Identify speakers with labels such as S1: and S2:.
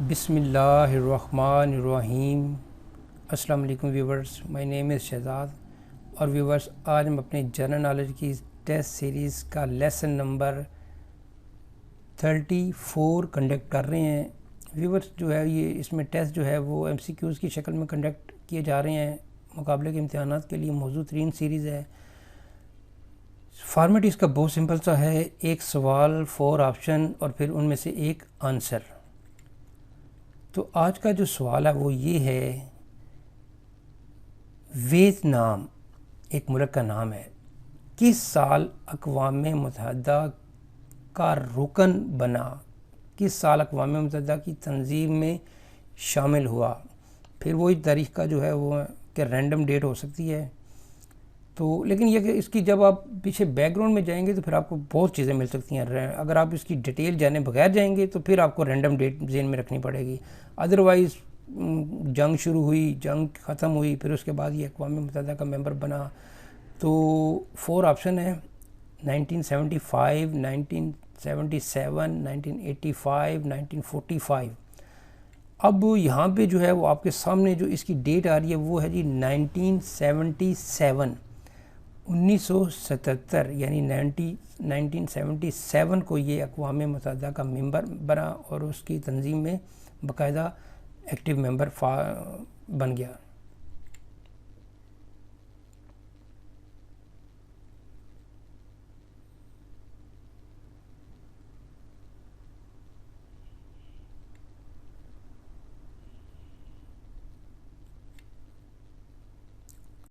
S1: بسم اللہ الرحمن الرحیم۔ السلام علیکم ویورز، مائی نیم از شہزاد اور ویورز آج ہم اپنے جنرل نالج کی ٹیسٹ سیریز کا لیسن نمبر 34 کنڈکٹ کر رہے ہیں۔ ویورز جو ہے یہ اس میں ٹیسٹ جو ہے وہ ایم سی کیوز کی شکل میں کنڈکٹ کیے جا رہے ہیں، مقابلے کے امتحانات کے لیے موزوں ترین سیریز ہے۔ فارمیٹ اس کا بہت سمپل سا ہے، ایک سوال 4 آپشن اور پھر ان میں سے ایک آنسر۔ تو آج کا جو سوال ہے وہ یہ ہے، ویتنام ایک ملک کا نام ہے، کس سال اقوام متحدہ کا رکن بنا، کس سال اقوام متحدہ کی تنظیم میں شامل ہوا؟ پھر وہی تاریخ کا جو ہے وہ کہ رینڈم ڈیٹ ہو سکتی ہے، تو لیکن یہ کہ اس کی جب آپ پیچھے بیک گراؤنڈ میں جائیں گے تو پھر آپ کو بہت چیزیں مل سکتی ہیں۔ اگر آپ اس کی ڈیٹیل جانے بغیر جائیں گے تو پھر آپ کو رینڈم ڈیٹ ذہن میں رکھنی پڑے گی، ادروائز جنگ شروع ہوئی، جنگ ختم ہوئی، پھر اس کے بعد یہ اقوام متحدہ کا ممبر بنا۔ تو 4 آپشن ہیں، 1975، 1977، 1985، 1945۔ اب یہاں پہ جو ہے وہ آپ کے سامنے جو اس کی ڈیٹ آ رہی ہے وہ ہے جی 1977، 1977 یعنی 1977 کو یہ اقوام متحدہ کا ممبر بنا اور اس کی تنظیم میں باقاعدہ ایکٹیو ممبر بن گیا۔